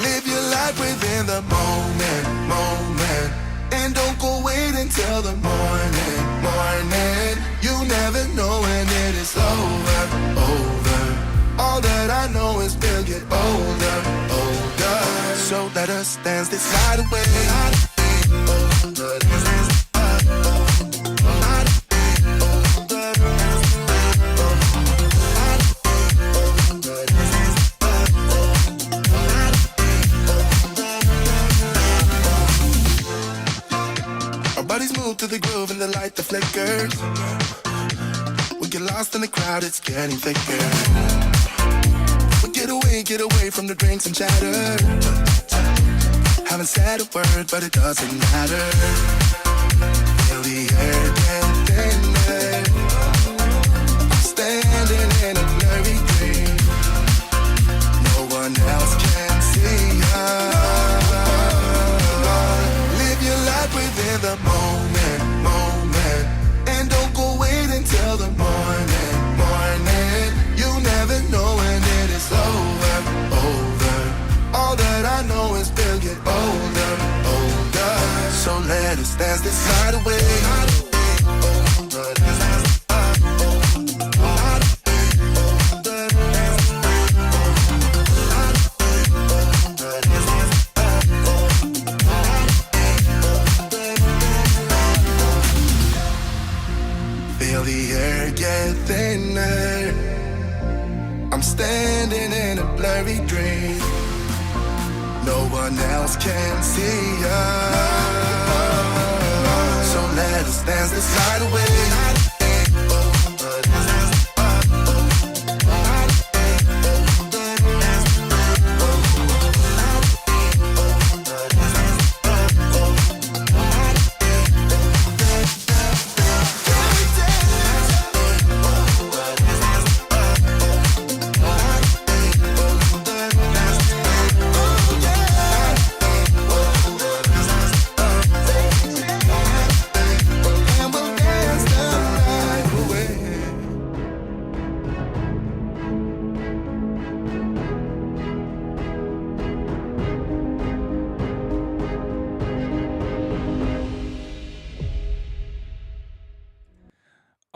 Live your life within the moment, and don't go wait until the morning. You never know when it is over. All that I know is we'll get older. So let us dance this night away. Move to the groove and the light that flickers. We get lost in the crowd, it's getting thicker. We get away from the drinks and chatter. Haven't said a word, but it doesn't matter. Feel the air get thinner. I'm standing in a blurry dream. No one else can see us. Live your life within the moment, and don't go wait until the morning. You never know when it is over. All that I know is we'll get older. So let us dance this night away. The air get thinner. I'm standing in a blurry dream. No one else can see us. So let us dance this night away.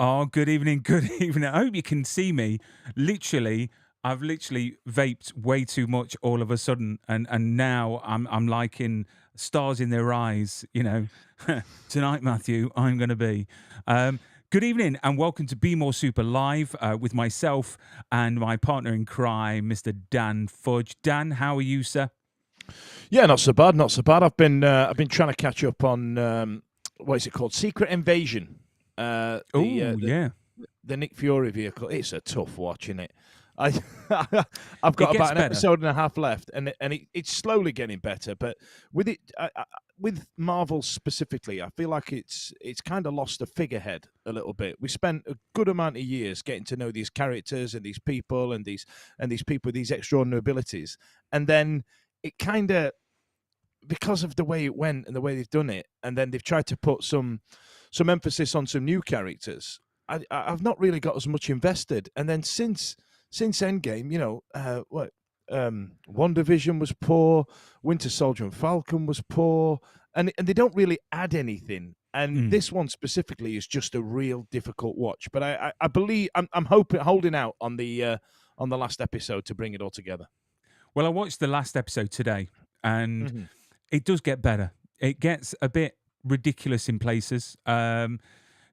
Oh, good evening, good evening. I hope you can see me. I've vaped way too much all of a sudden, and now I'm like in stars in their eyes, you know. Tonight, Matthew, I'm going to be. Good evening, and welcome to Be More Super Live with myself and my partner in crime, Mr. Dan Fudge. Dan, how are you, sir? Yeah, not so bad, not so bad. I've been trying to catch up on what is it called? Secret Invasion. Yeah. The Nick Fury vehicle. It's a tough watch, isn't it? I've got about an episode and a half left, and it's slowly getting better. But with it, with Marvel specifically, I feel like it's kind of lost a figurehead a little bit. We spent a good amount of years getting to know these characters and these people and these people with these extraordinary abilities, and then it kind of, because of the way it went and the way they've done it, and then they've tried to put some emphasis on some new characters. I've not really got as much invested. And then since Endgame, you know, WandaVision was poor, Winter Soldier and Falcon was poor, and they don't really add anything. And this one specifically is just a real difficult watch. But I believe I'm holding out on the last episode to bring it all together. Well, I watched the last episode today, and it does get better. It gets a bit ridiculous in places.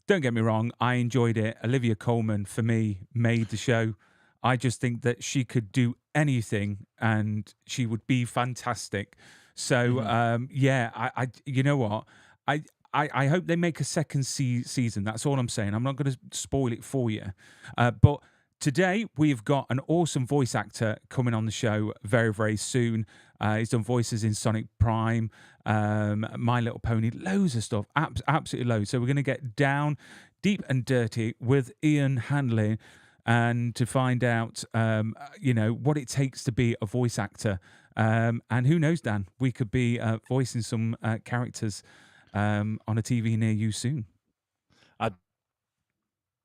Don't get me wrong, I enjoyed it. Olivia Colman, for me, made the show. I just think that she could do anything and she would be fantastic. So yeah, I you know what, I hope they make a second season. That's all I'm saying. I'm not going to spoil it for you, but today we've got an awesome voice actor coming on the show very, very soon. He's done voices in Sonic Prime, My Little Pony, loads of stuff, absolutely loads. So we're going to get down, deep and dirty with Ian Hanlin, and to find out, you know, what it takes to be a voice actor. And who knows, Dan, we could be voicing some characters on a TV near you soon.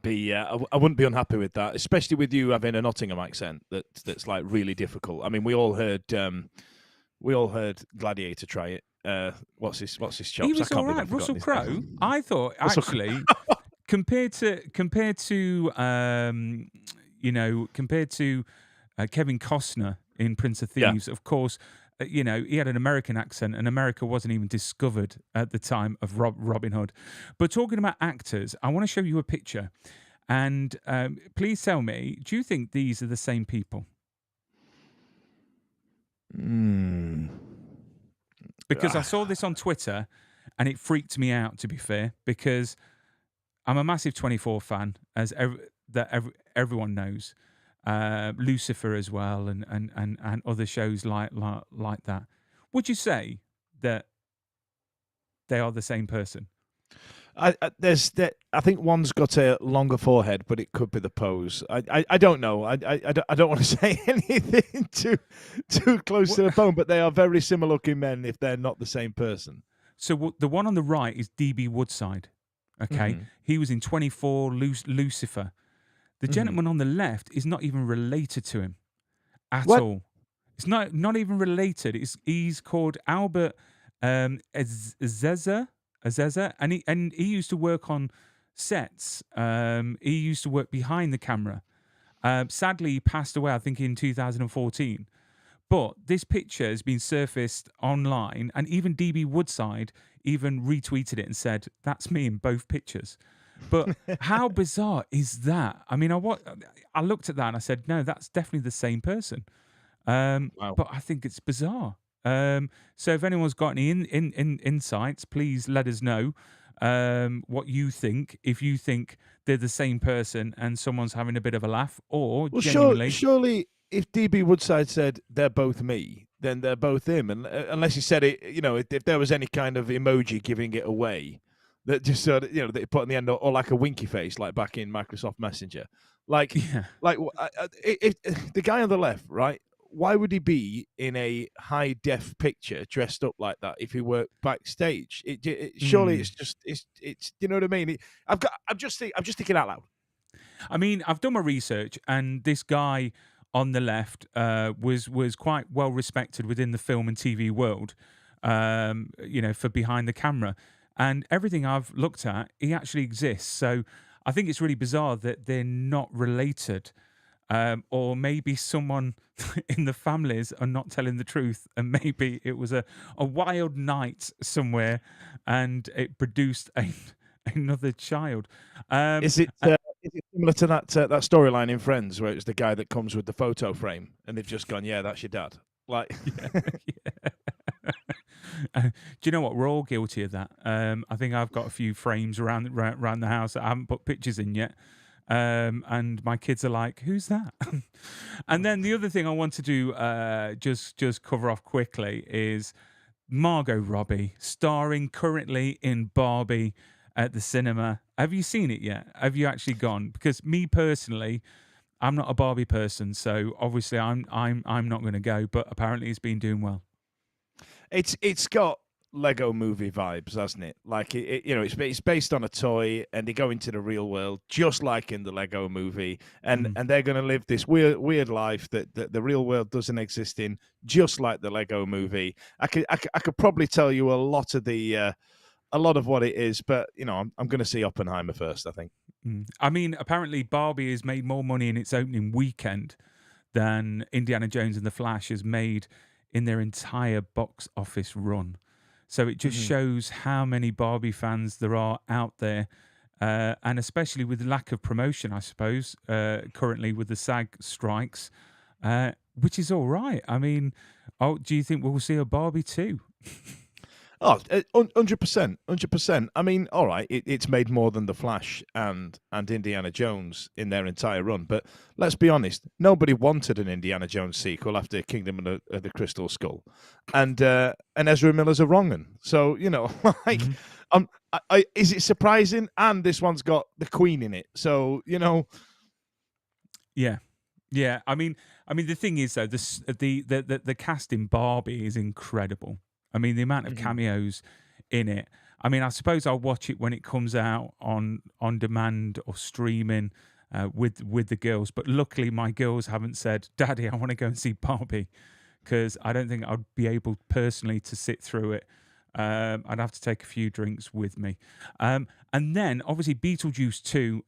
I wouldn't be unhappy with that, especially with you having a Nottingham accent that's like really difficult. I mean, we all heard Gladiator try it. What's his chops? He was all right. Russell Crowe. I thought actually compared to Kevin Costner in Prince of Thieves, of course. He had an American accent, and America wasn't even discovered at the time of Robin Hood. But talking about actors, I want to show you a picture, and please tell me, do you think these are the same people? Because I saw this on Twitter, and it freaked me out, to be fair, because I'm a massive 24 fan, as everyone knows. Lucifer as well, and other shows like that. Would you say that they are the same person? I think one's got a longer forehead, but it could be the pose. I don't know. I don't want to say anything too close to the bone, but they are very similar looking men if they're not the same person. So the one on the right is DB Woodside. Okay, he was in 24 Lucifer. The gentleman on the left is not even related to him at all. It's not even related. He's called Albert Azeza, and he used to work on sets. He used to work behind the camera. Sadly, he passed away, I think, in 2014. But this picture has been surfaced online, and even DB Woodside even retweeted it and said, "That's me in both pictures." But how bizarre is that? I mean, I looked at that and I said, no, that's definitely the same person. Wow. But I think it's bizarre. So if anyone's got any insights, please let us know what you think. If you think they're the same person and someone's having a bit of a laugh, or genuinely... surely if DB Woodside said they're both me, then they're both him. And unless he said it, if there was any kind of emoji giving it away, that just sort of, they put on the end, or like a winky face, like back in Microsoft Messenger. If the guy on the left, right? Why would he be in a high def picture dressed up like that if he worked backstage? Surely it's you know what I mean? I'm just thinking out loud. I mean, I've done my research, and this guy on the left was quite well respected within the film and TV world. For behind the camera. And everything I've looked at, he actually exists. So I think it's really bizarre that they're not related. Or maybe someone in the families are not telling the truth. And maybe it was a wild night somewhere and it produced another child. Is it similar to that storyline in Friends where it's the guy that comes with the photo frame and they've just gone, yeah, that's your dad? Like, yeah. Do you know what? We're all guilty of that. I think I've got a few frames around the house that I haven't put pictures in yet. And my kids are like, "Who's that?" And then the other thing I want to do, just cover off quickly, is Margot Robbie starring currently in Barbie at the cinema. Have you seen it yet? Have you actually gone? Because me personally, I'm not a Barbie person, so obviously I'm not going to go. But apparently, it's been doing well. It's got Lego movie vibes, hasn't it? Like it's based on a toy, and they go into the real world just like in the Lego movie, and they're going to live this weird life that the real world doesn't exist in, just like the Lego movie. I could probably tell you a lot of what it is, but I'm going to see Oppenheimer first, I think. I mean, apparently Barbie has made more money in its opening weekend than Indiana Jones and the Flash has made in their entire box office run. So it just shows how many Barbie fans there are out there, and especially with the lack of promotion, I suppose, currently with the SAG strikes, which is all right. I mean, do you think we'll see a Barbie too? Oh, 100%, 100%. I mean, all right, it's made more than The Flash and Indiana Jones in their entire run. But let's be honest, nobody wanted an Indiana Jones sequel after Kingdom of the Crystal Skull. And Ezra Miller's a wrong un. So, is it surprising? And this one's got the Queen in it. So, Yeah. Yeah. I mean, the thing is, though, the cast in Barbie is incredible. I mean, the amount of cameos in it. I mean, I suppose I'll watch it when it comes out on demand or streaming with the girls. But luckily, my girls haven't said, "Daddy, I want to go and see Barbie," because I don't think I'd be able personally to sit through it. I'd have to take a few drinks with me. And then, obviously, Beetlejuice 2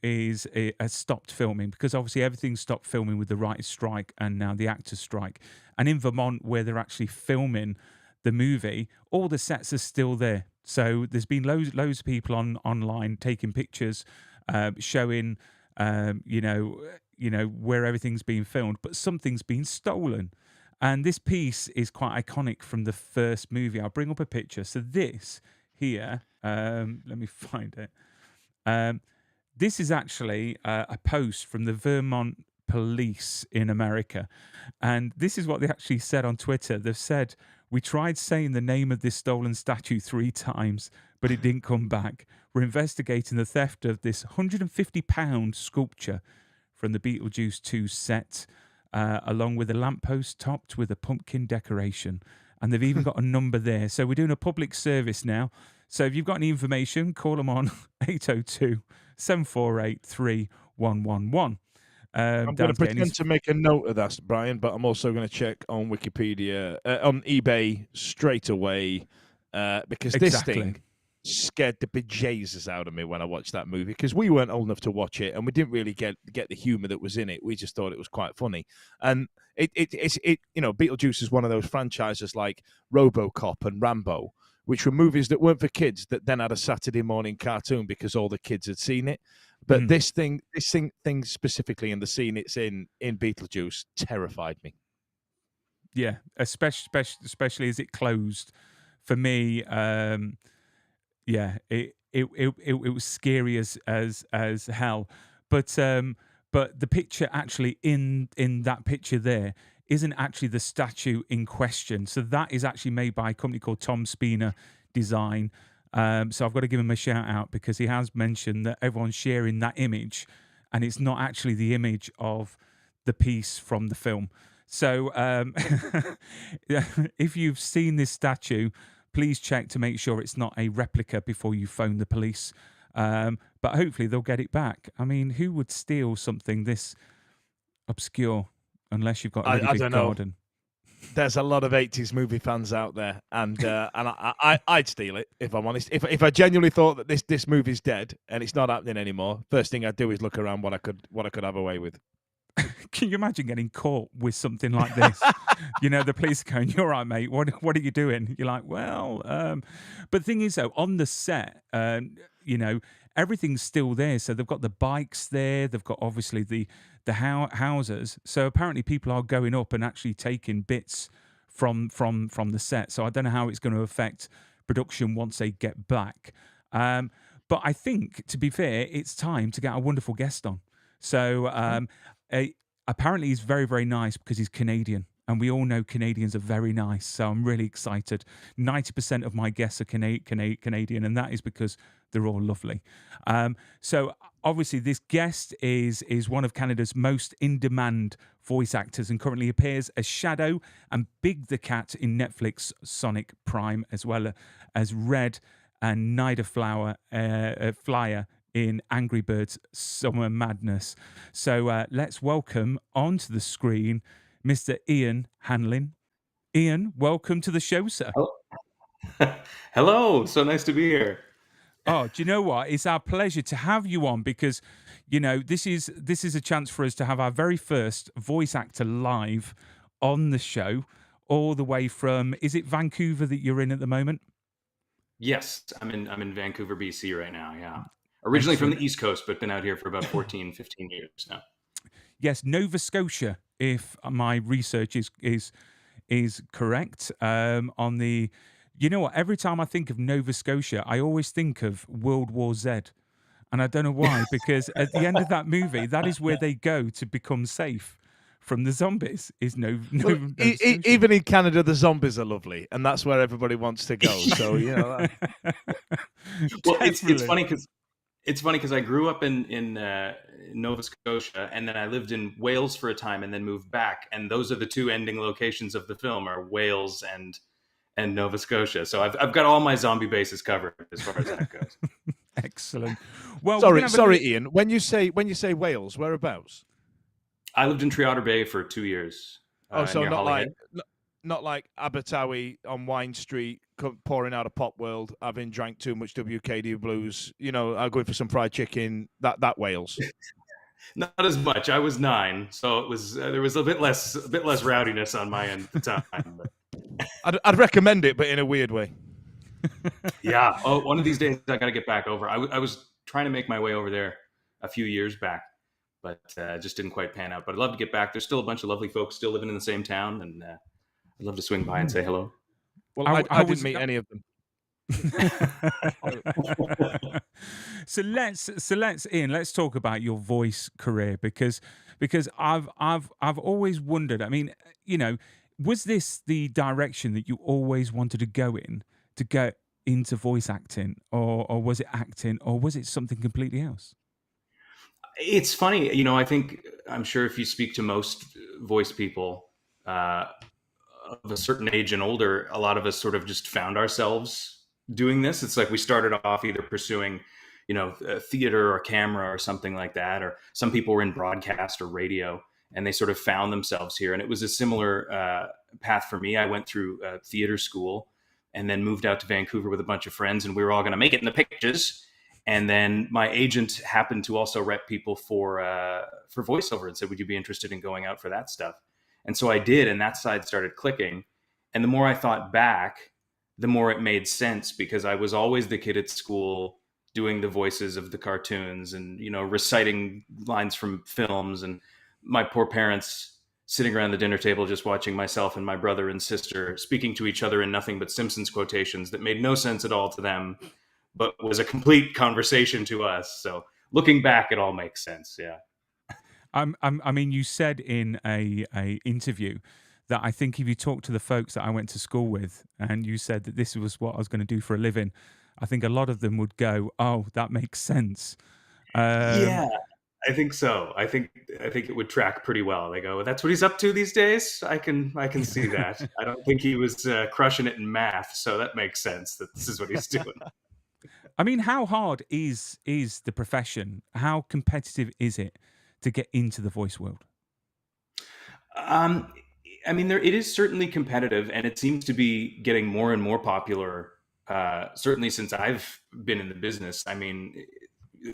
has stopped filming because obviously everything stopped filming with the writer's strike and now the actor's strike. And in Vermont, where they're actually filming the movie, all the sets are still there. So there's been loads of people online taking pictures, showing, where everything's being filmed, but something's been stolen. And this piece is quite iconic from the first movie. I'll bring up a picture. So this here, let me find it. This is actually a post from the Vermont police in America. And this is what they actually said on Twitter. They've said, "We tried saying the name of this stolen statue 3 times, but it didn't come back. We're investigating the theft of this £150 sculpture from the Beetlejuice 2 set, along with a lamppost topped with a pumpkin decoration." And they've even got a number there. So we're doing a public service now. So if you've got any information, call them on 802-748-3111. I'm going to pretend to make a note of that, Brian, but I'm also going to check on Wikipedia, on eBay straight away, because this thing scared the bejesus out of me when I watched that movie, because we weren't old enough to watch it and we didn't really get the humor that was in it. We just thought it was quite funny. And it's Beetlejuice is one of those franchises like RoboCop and Rambo, which were movies that weren't for kids that then had a Saturday morning cartoon because all the kids had seen it. But this thing specifically, in the scene it's in Beetlejuice, terrified me. Yeah, especially as it closed. For me, it was scary as hell. But the picture actually in that picture there isn't actually the statue in question. So that is actually made by a company called Tom Spina Design. So I've got to give him a shout out because he has mentioned that everyone's sharing that image and it's not actually the image of the piece from the film. So if you've seen this statue, please check to make sure it's not a replica before you phone the police. But hopefully they'll get it back. I mean, who would steal something this obscure unless you've got a really big garden? There's a lot of 80s movie fans out there, and I'd steal it if I'm honest. If I genuinely thought that this movie's dead and it's not happening anymore, first thing I'd do is look around what I could have away with. Can you imagine getting caught with something like this? The police are going, "You're right, mate. What are you doing?" You're like, "Well," but the thing is, though, on the set, everything's still there. So they've got the bikes there. They've got obviously the houses. So apparently people are going up and actually taking bits from the set. So I don't know how it's going to affect production once they get back. But I think, to be fair, it's time to get a wonderful guest on. So apparently he's very, very nice because he's Canadian. And we all know Canadians are very nice. So I'm really excited. 90% of my guests are Canadian, and that is because they're all lovely. So obviously this guest is one of Canada's most in-demand voice actors and currently appears as Shadow and Big the Cat in Netflix Sonic Prime, as well as Red and Nider Flyer in Angry Birds Summer Madness. So let's welcome onto the screen Mr. Ian Hanlin. Ian, welcome to the show, sir. Hello, so nice to be here. Oh, do you know what? It's our pleasure to have you on because, this is a chance for us to have our very first voice actor live on the show, all the way from, is it Vancouver that you're in at the moment? Yes, I'm in Vancouver, BC right now, yeah. Originally from the East Coast, but been out here for about 14, 15 years now. Yes, Nova Scotia, if my research is correct. On the, you know what? Every time I think of Nova Scotia, I always think of World War Z, and I don't know why. Because at the end of that movie, that is where they go to become safe from the zombies. Is Nova Scotia. Even in Canada, the zombies are lovely, and that's where everybody wants to go. So Well, it's funny because. It's funny because I grew up in Nova Scotia, and then I lived in Wales for a time, and then moved back. And those are the two ending locations of the film: are Wales and and Nova Scotia. So I've got all my zombie bases covered as far as that goes. Excellent. Well, sorry, Ian. When you say Wales, whereabouts? I lived in Treader Bay for 2 years. So near not Holyhead. not like Abertawe on Wine Street, pouring out a Pop World, having drank too much WKD Blues. Going for some fried chicken. That Wales. Not as much. I was 9, so it was there was a bit less rowdiness on my end at the time. But. I'd recommend it, but in a weird way. Yeah. Oh, one of these days I got to get back over. I was trying to make my way over there a few years back, but just didn't quite pan out. But I'd love to get back. There's still a bunch of lovely folks still living in the same town, and I'd love to swing by and say hello. Well, I didn't meet any of them. So let's Ian, let's talk about your voice career because I've always wondered. I mean, was this the direction that you always wanted to go into voice acting, or was it acting, or was it something completely else? It's funny, I'm sure if you speak to most voice people of a certain age and older, a lot of us sort of just found ourselves doing this. It's like we started off either pursuing, theater or camera or something like that, or some people were in broadcast or radio, and they sort of found themselves here. And it was a similar path for me. I went through theater school and then moved out to Vancouver with a bunch of friends, and we were all going to make it in the pictures. And then my agent happened to also rep people for voiceover and said, would you be interested in going out for that stuff? And so I did, and that side started clicking. And the more I thought back, the more it made sense, because I was always the kid at school doing the voices of the cartoons and, reciting lines from films, and my poor parents sitting around the dinner table just watching myself and my brother and sister speaking to each other in nothing but Simpsons quotations that made no sense at all to them, but was a complete conversation to us. So looking back, it all makes sense. Yeah. I mean, you said in a interview that I think if you talk to the folks that I went to school with and you said that this was what I was going to do for a living, I think a lot of them would go, "Oh, that makes sense." Yeah, I think so. I think it would track pretty well. They go, "That's what he's up to these days." I can see that. I don't think he was crushing it in math, so that makes sense that this is what he's doing. I mean, how hard is the profession? How competitive is it to get into the voice world? I mean, it is certainly competitive, and it seems to be getting more and more popular. Certainly since I've been in the business. I mean,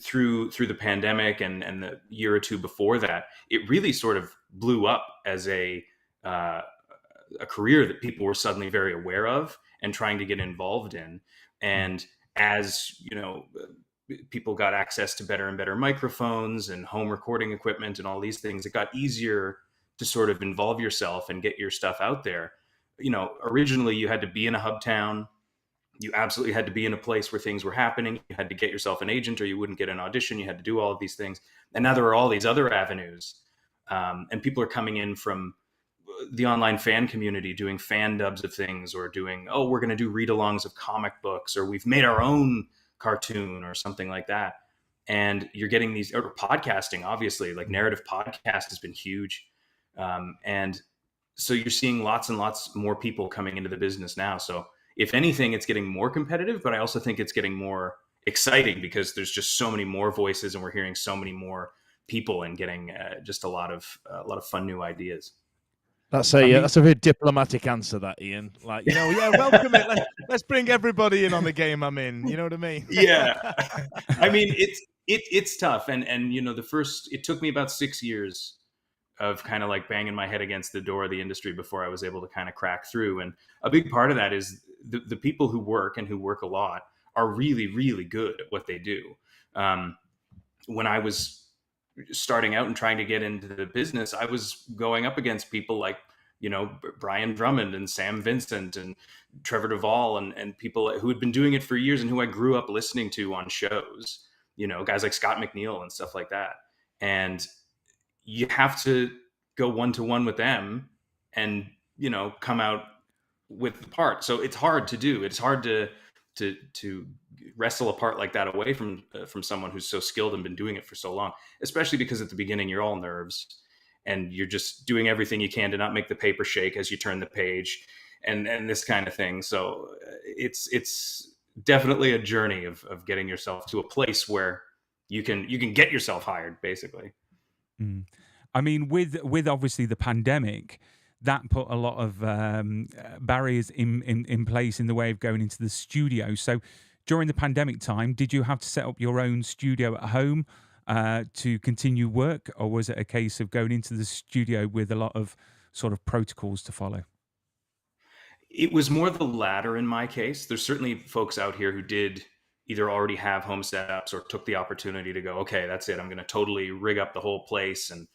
through the pandemic and the year or two before that, it really sort of blew up as a career that people were suddenly very aware of and trying to get involved in. And as people got access to better and better microphones and home recording equipment and all these things, it got easier to sort of involve yourself and get your stuff out there. Originally you had to be in a hub town. You absolutely had to be in a place where things were happening. You had to get yourself an agent or you wouldn't get an audition. You had to do all of these things. And now there are all these other avenues. And people are coming in from the online fan community doing fan dubs of things, or doing, we're going to do read-alongs of comic books, or we've made our own cartoon or something like that. And you're getting these, or podcasting, obviously, like narrative podcast has been huge. And so you're seeing lots and lots more people coming into the business now. So if anything, it's getting more competitive, but I also think it's getting more exciting because there's just so many more voices and we're hearing so many more people and getting just a lot of fun new ideas. That's a very diplomatic answer, that, Ian. Like, welcome it. Let's bring everybody in on the game I'm in. You know what I mean? Yeah. I mean, it's tough. And it took me about 6 years of kind of like banging my head against the door of the industry before I was able to kind of crack through. And a big part of that is the people who work a lot are really, really good at what they do. When I was starting out and trying to get into the business, I was going up against people like, Brian Drummond and Sam Vincent and Trevor Duvall and people who had been doing it for years and who I grew up listening to on shows, guys like Scott McNeil and stuff like that. And you have to go one-to-one with them and, come out with the part. So it's hard to do. It's hard to wrestle a part like that away from someone who's so skilled and been doing it for so long, especially because at the beginning you're all nerves and you're just doing everything you can to not make the paper shake as you turn the page. and this kind of thing. So it's definitely a journey of getting yourself to a place where you can get yourself hired, basically. Mm. I mean, with obviously the pandemic, that put a lot of barriers in place in the way of going into the studio. So during the pandemic time, did you have to set up your own studio at home to continue work, or was it a case of going into the studio with a lot of sort of protocols to follow? It was more the latter in my case. There's certainly folks out here who did either already have home setups or took the opportunity to go, okay, that's it. I'm going to totally rig up the whole place and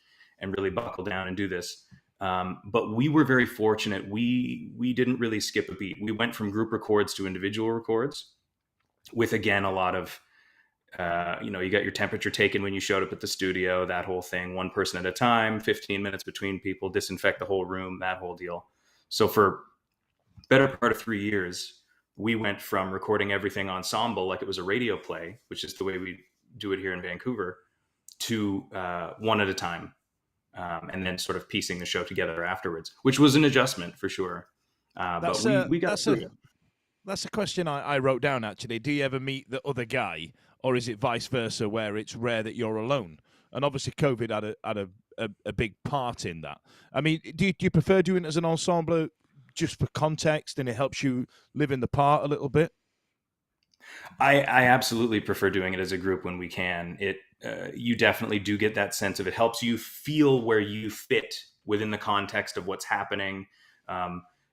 really buckle down and do this. But we were very fortunate. We didn't really skip a beat. We went from group records to individual records with, again, a lot of, you got your temperature taken when you showed up at the studio, that whole thing, one person at a time, 15 minutes between people, disinfect the whole room, that whole deal. So for better part of 3 years, we went from recording everything ensemble like it was a radio play, which is the way we do it here in Vancouver, to one at a time, and then sort of piecing the show together afterwards, which was an adjustment for sure. But we got through it. That's a question I wrote down, actually. Do you ever meet the other guy, or is it vice versa, where it's rare that you're alone? And obviously COVID had a big part in that. I mean, do you prefer doing it as an ensemble just for context, and it helps you live in the part a little bit? I absolutely prefer doing it as a group when we can. You definitely do get that sense of, it helps you feel where you fit within the context of what's happening.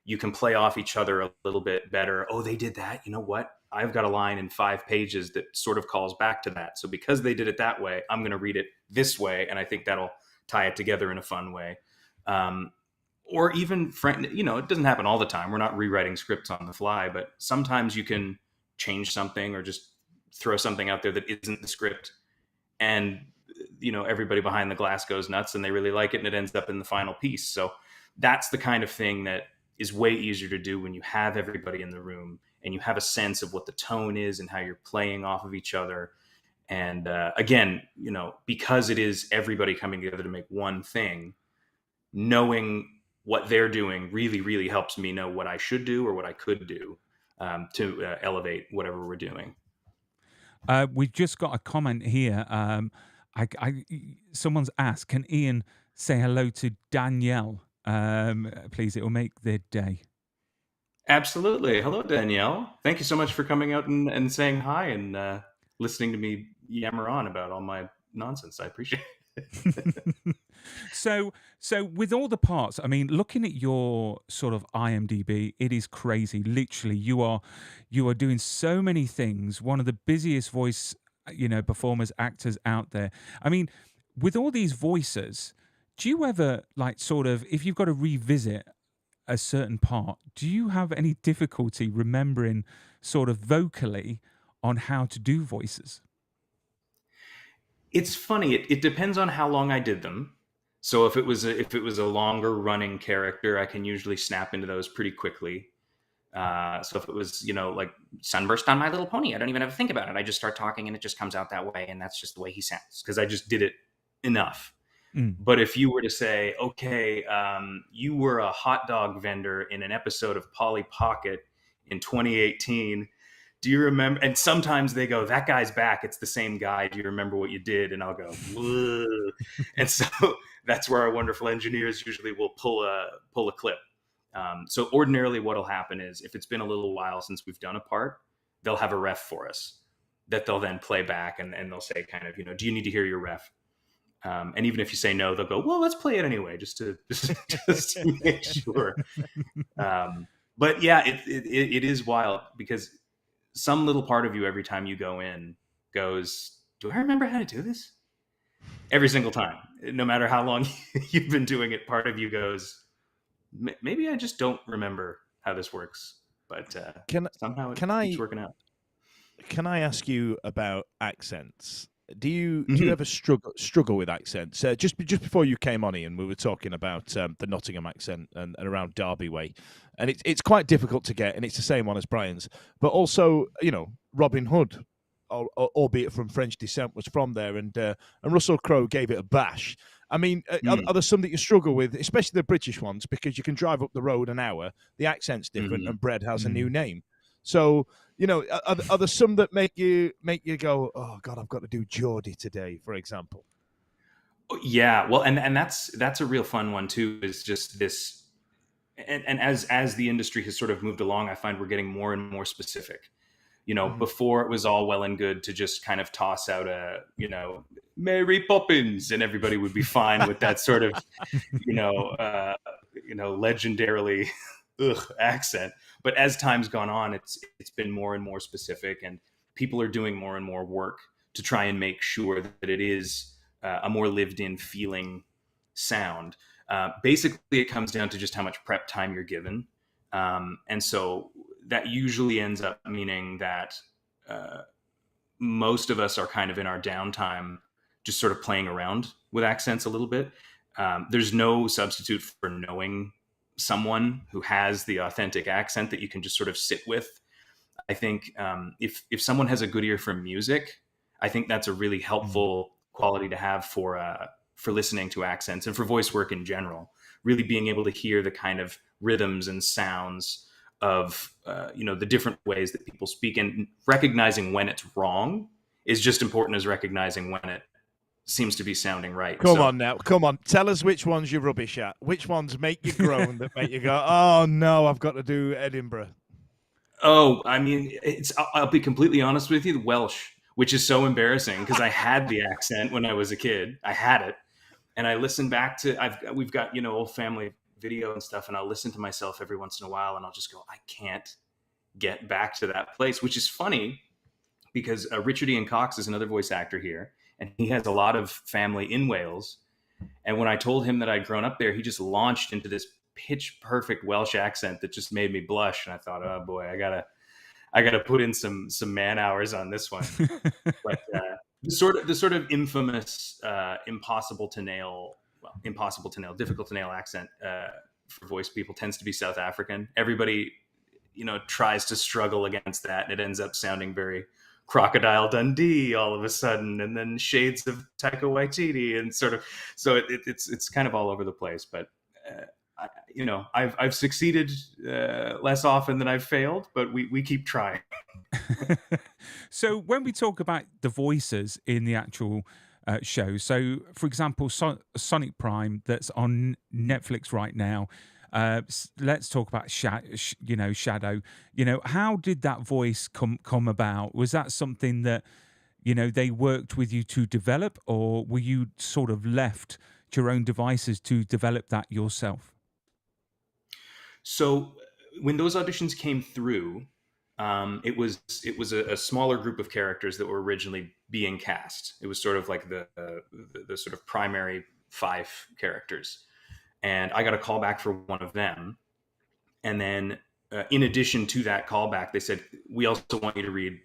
You can play off each other a little bit better. Oh, they did that. You know what? I've got a line in 5 pages that sort of calls back to that. So because they did it that way, I'm going to read it this way. And I think that'll tie it together in a fun way. Or even, it doesn't happen all the time. We're not rewriting scripts on the fly, but sometimes you can change something or just throw something out there that isn't the script. And, everybody behind the glass goes nuts and they really like it, and it ends up in the final piece. So that's the kind of thing that is way easier to do when you have everybody in the room and you have a sense of what the tone is and how you're playing off of each other. And again, because it is everybody coming together to make one thing, knowing what they're doing really, really helps me know what I should do or what I could do to elevate whatever we're doing. We've just got a comment here. Someone's asked, can Ian say hello to Danielle? Please, it will make their day. Absolutely. Hello, Danielle. Thank you so much for coming out and saying hi and listening to me yammer on about all my nonsense. I appreciate it. So with all the parts, I mean, looking at your sort of IMDb, it is crazy. Literally, you are doing so many things. One of the busiest voice, performers, actors out there. I mean, with all these voices, do you ever if you've got to revisit a certain part, do you have any difficulty remembering sort of vocally on how to do voices? It's funny. It depends on how long I did them. So if it was a longer running character, I can usually snap into those pretty quickly. So if it was, like Sunburst on My Little Pony, I don't even have to think about it. I just start talking and it just comes out that way. And that's just the way he sounds because I just did it enough. Mm. But if you were to say, okay, you were a hot dog vendor in an episode of Polly Pocket in 2018. Do you remember? And sometimes they go, that guy's back. It's the same guy. Do you remember what you did? And I'll go, whoa. And so that's where our wonderful engineers usually will pull a clip. So ordinarily what'll happen is if it's been a little while since we've done a part, they'll have a ref for us that they'll then play back and they'll say kind of, do you need to hear your ref? And even if you say no, they'll go, well, let's play it anyway, just to make sure. But yeah, it is wild because some little part of you every time you go in goes, do I remember how to do this? Every single time, no matter how long you've been doing it, part of you goes, maybe I just don't remember how this works. But somehow it keeps working out. Can I ask you about accents? Do you ever struggle with accents? Just before you came on, Ian, we were talking about the Nottingham accent and around Derby way, and it's quite difficult to get, and it's the same one as Brian's. But also, Robin Hood, albeit from French descent, was from there, and Russell Crowe gave it a bash. I mean, are there some that you struggle with, especially the British ones, because you can drive up the road an hour, the accent's different, and bread has a new name. So, you know, are there some that make you go, oh God, I've got to do Geordie today, for example? Yeah, well, and that's a real fun one too. Is just this, and as the industry has sort of moved along, I find we're getting more and more specific. You know, before it was all well and good to just kind of toss out a, you know, Mary Poppins, and everybody would be fine with that sort of, legendarily accent. But as time's gone on, it's been more and more specific, and people are doing more and more work to try and make sure that it is a more lived-in feeling sound. Basically, it comes down to just how much prep time you're given, and so that usually ends up meaning that most of us are kind of in our downtime just sort of playing around with accents a little bit. There's no substitute for knowing someone who has the authentic accent that you can just sort of sit with. I think if someone has a good ear for music, I think that's a really helpful quality to have for listening to accents and for voice work in general. Really being able to hear the kind of rhythms and sounds of the different ways that people speak, and recognizing when it's wrong is just important as recognizing when it seems to be sounding right. Come on, tell us which ones you're rubbish at, which ones make you groan, that make you go, oh no, I've got to do Edinburgh. Oh, I mean, I'll be completely honest with you, the Welsh, which is so embarrassing because I had the accent when I was a kid. I had it, and I listen back to we've got old family video and stuff, and I'll listen to myself every once in a while, and I'll just go, I can't get back to that place, which is funny because Richard Ian Cox is another voice actor here, and he has a lot of family in Wales. And when I told him that I'd grown up there, he just launched into this pitch perfect Welsh accent that just made me blush. And I thought, oh boy, I gotta put in some man hours on this one. But the sort of infamous difficult to nail accent for voice people tends to be South African. Everybody, tries to struggle against that, and it ends up sounding very Crocodile Dundee all of a sudden, and then shades of Taika Waititi, and sort of, so it's kind of all over the place. But I've succeeded less often than I've failed, but we keep trying. So when we talk about the voices in the actual show, so for example, Sonic Prime that's on Netflix right now. Let's talk about Shadow. How did that voice come about? Was that something that they worked with you to develop, or were you sort of left to your own devices to develop that yourself? So when those auditions came through, it was a smaller group of characters that were originally being cast. It was sort of like the sort of primary 5 characters. And I got a call back for one of them. And then in addition to that callback, they said, we also want you to read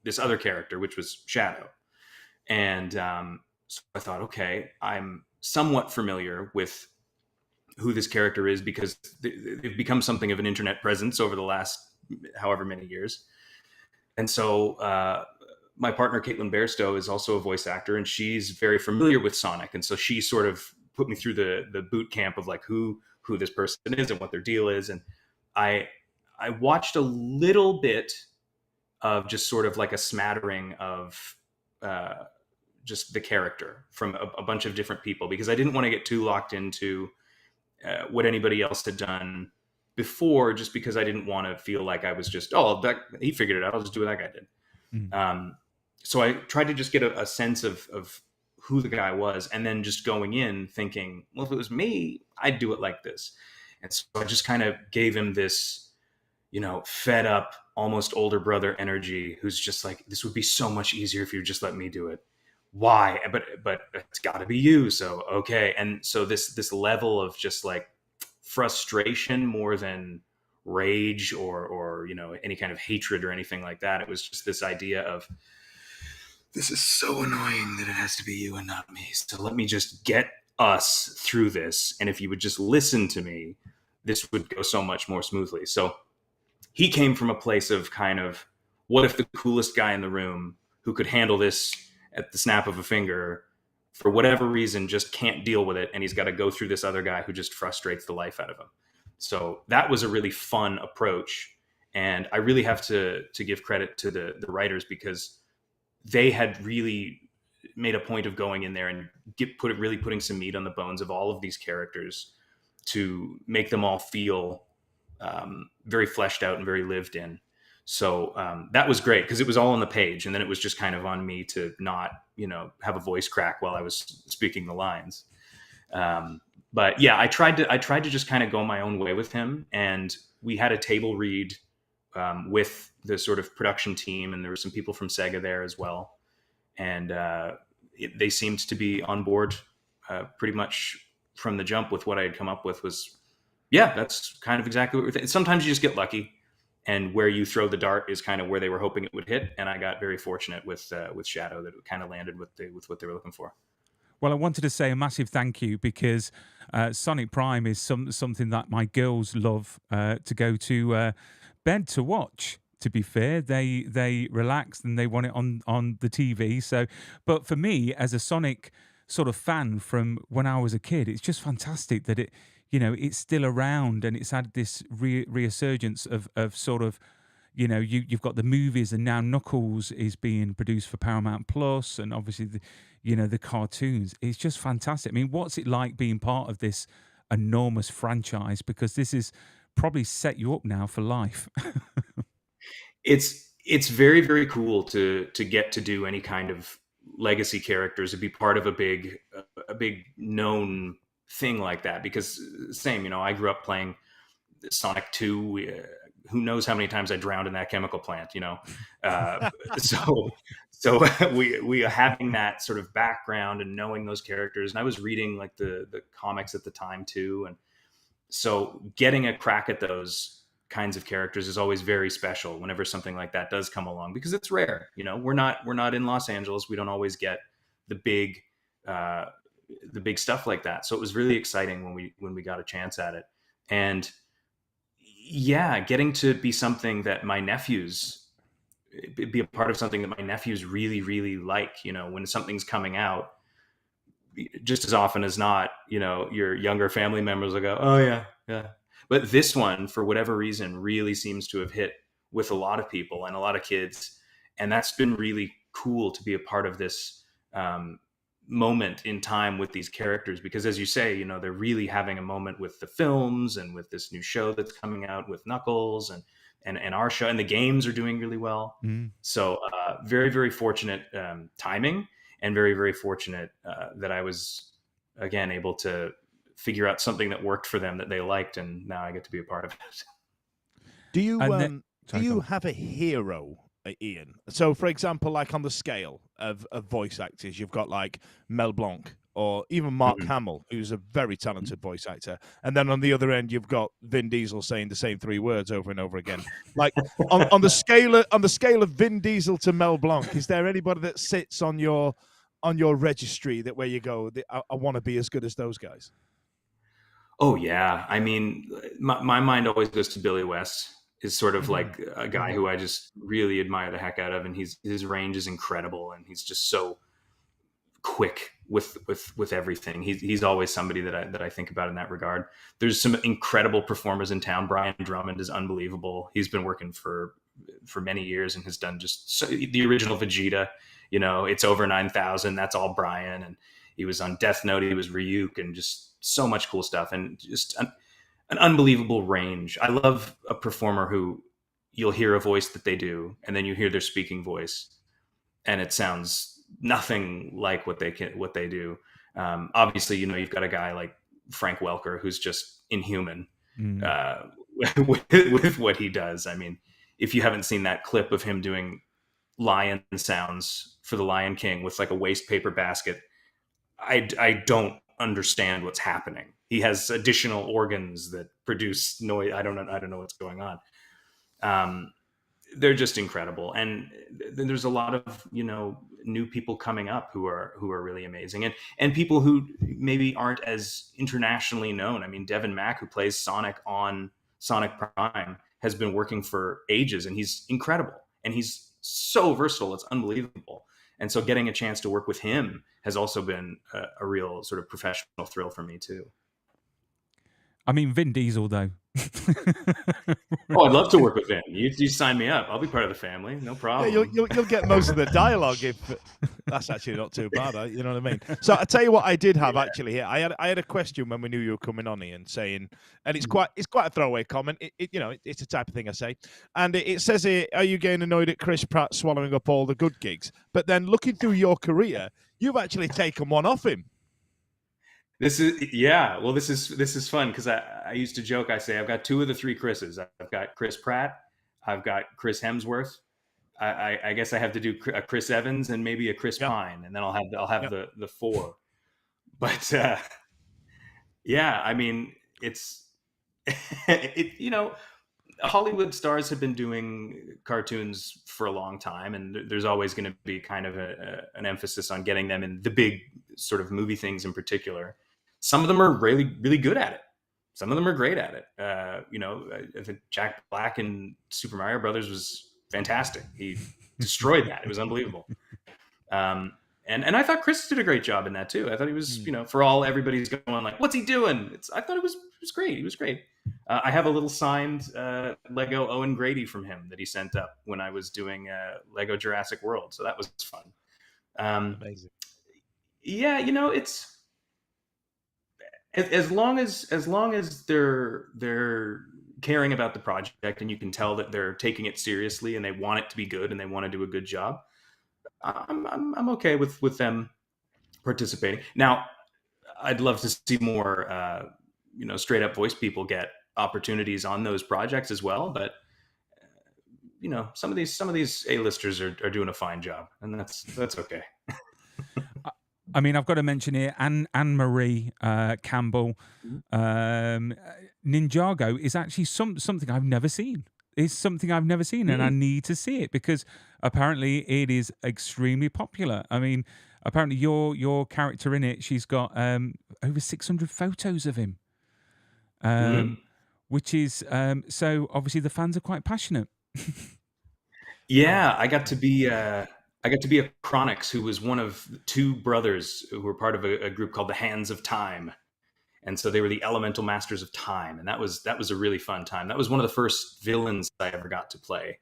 this other character, which was Shadow. And so I thought, okay, I'm somewhat familiar with who this character is because they've become something of an internet presence over the last however many years. And so my partner, Caitlin Bairstow, is also a voice actor, and she's very familiar with Sonic. And so she sort of put me through the boot camp of like who this person is and what their deal is. And I watched a little bit of just sort of like a smattering of just the character from a bunch of different people, because I didn't want to get too locked into what anybody else had done before, just because I didn't want to feel like I was just, he figured it out, I'll just do what that guy did. So I tried to just get a sense of who the guy was, and then just going in thinking, well, if it was me, I'd do it like this. And so I just kind of gave him this, fed up, almost older brother energy, who's just like, this would be so much easier if you just let me do it. Why? But it's got to be you. So, okay. And so this level of just like frustration more than rage or any kind of hatred or anything like that. It was just this idea of, this is so annoying that it has to be you and not me. So let me just get us through this. And if you would just listen to me, this would go so much more smoothly. So he came from a place of kind of, what if the coolest guy in the room who could handle this at the snap of a finger for whatever reason, just can't deal with it. And he's got to go through this other guy who just frustrates the life out of him. So that was a really fun approach. And I really have to give credit to the writers, because they had really made a point of going in there and really putting some meat on the bones of all of these characters to make them all feel very fleshed out and very lived in. So that was great, because it was all on the page, and then it was just kind of on me to not, have a voice crack while I was speaking the lines. But yeah, I tried to just kind of go my own way with him, and we had a table read with the sort of production team, and there were some people from Sega there as well, and they seemed to be on board pretty much from the jump with what I had come up with. Was, yeah, that's kind of exactly what we're thinking. Sometimes you just get lucky, and where you throw the dart is kind of where they were hoping it would hit. And I got very fortunate with Shadow, that it kind of landed with what they were looking for. Well, I wanted to say a massive thank you, because Sonic Prime is something that my girls love to go to bed to watch. To be fair, they relax and they want it on the TV. So, but for me, as a Sonic sort of fan from when I was a kid, it's just fantastic that it's still around, and it's had this resurgence of sort of, you've got the movies, and now Knuckles is being produced for Paramount Plus, and obviously the cartoons. It's just fantastic. I mean, what's it like being part of this enormous franchise? Because this is probably set you up now for life. It's very, very cool to get to do any kind of legacy characters, to be part of a big known thing like that. Because same, I grew up playing Sonic 2. Who knows how many times I drowned in that chemical plant, so we are having that sort of background and knowing those characters. And I was reading like the comics at the time too. And so getting a crack at those kinds of characters is always very special whenever something like that does come along, because it's rare. We're not in Los Angeles. We don't always get the big stuff like that. So it was really exciting when we got a chance at it. And yeah, getting to be something that my nephews, be a part of something that my nephews really, really like, when something's coming out, just as often as not, your younger family members will go, oh yeah. But this one, for whatever reason, really seems to have hit with a lot of people and a lot of kids. And that's been really cool to be a part of this moment in time with these characters, because as you say, they're really having a moment with the films and with this new show that's coming out with Knuckles and our show, and the games are doing really well. So very, very fortunate timing, and very, very fortunate that I was again able to figure out something that worked for them, that they liked, and now I get to be a part of it. Do you have a hero, Ian? So, for example, like on the scale of voice actors, you've got like Mel Blanc or even Mark Hamill, who's a very talented voice actor, and then on the other end, you've got Vin Diesel saying the same 3 words over and over again. Like on the scale of Vin Diesel to Mel Blanc, is there anybody that sits on your registry that where you go, I want to be as good as those guys? Oh yeah, I mean, my mind always goes to Billy West. Is sort of like a guy who I just really admire the heck out of, and his range is incredible, and he's just so quick with everything. He's always somebody that I think about in that regard. There's some incredible performers in town. Brian Drummond is unbelievable. He's been working for many years and has done the original Vegeta. It's over 9,000. That's all Brian, and he was on Death Note. He was Ryuk, and just so much cool stuff, and just an unbelievable range. I love a performer who you'll hear a voice that they do, and then you hear their speaking voice, and it sounds nothing like what they do. Obviously, you've got a guy like Frank Welker who's just inhuman with what he does. I mean, if you haven't seen that clip of him doing lion sounds for the Lion King with like a waste paper basket, I don't understand what's happening. He has additional organs that produce noise. I don't know what's going on. They're just incredible. And there's a lot of, new people coming up who are really amazing, and people who maybe aren't as internationally known. I mean, Devin Mack, who plays Sonic on Sonic Prime, has been working for ages, and he's incredible, and he's so versatile. It's unbelievable. And so getting a chance to work with him has also been a real sort of professional thrill for me too. I mean, Vin Diesel, though. Oh, I'd love to work with Vin. You sign me up. I'll be part of the family. No problem. Yeah, you'll get most of the dialogue. If that's actually not too bad, you know what I mean. So I tell you what, I did have actually here. I had a question when we knew you were coming on, Ian, saying, and it's quite a throwaway comment. It's the type of thing I say, and it says here, "Are you getting annoyed at Chris Pratt swallowing up all the good gigs?" But then looking through your career, you've actually taken one off him. This is fun because I used to joke. I say I've got 2 of the 3 Chris's. I've got Chris Pratt, I've got Chris Hemsworth. I guess I have to do a Chris Evans and maybe a Chris Pine, and then I'll have the 4. But yeah, I mean, it's Hollywood stars have been doing cartoons for a long time, and there's always going to be kind of an emphasis on getting them in the big sort of movie things in particular. Some of them are really, really good at it. Some of them are great at it. I think Jack Black in Super Mario Brothers was fantastic. He destroyed that. It was unbelievable. And I thought Chris did a great job in that too. I thought he was, for all everybody's going like, what's he doing? I thought it was great. He was great. I have a little signed Lego Owen Grady from him that he sent up when I was doing Lego Jurassic World. So that was fun. Amazing. Yeah, it's as long as they're caring about the project and you can tell that they're taking it seriously and they want it to be good and they want to do a good job. I'm okay with them participating. Now, I'd love to see more, straight up voice people get opportunities on those projects as well. But some of these A-listers are doing a fine job, and that's okay. I mean, I've got to mention here Anne-Marie Campbell. Ninjago is actually something I've never seen. It's something I've never seen, and I need to see it because apparently it is extremely popular. I mean, apparently your character in it, she's got over 600 photos of him, which is so obviously the fans are quite passionate. Yeah, I got to be a Chronix, who was one of 2 brothers who were part of a group called the Hands of Time. And so they were the elemental masters of time. And that was a really fun time. That was one of the first villains I ever got to play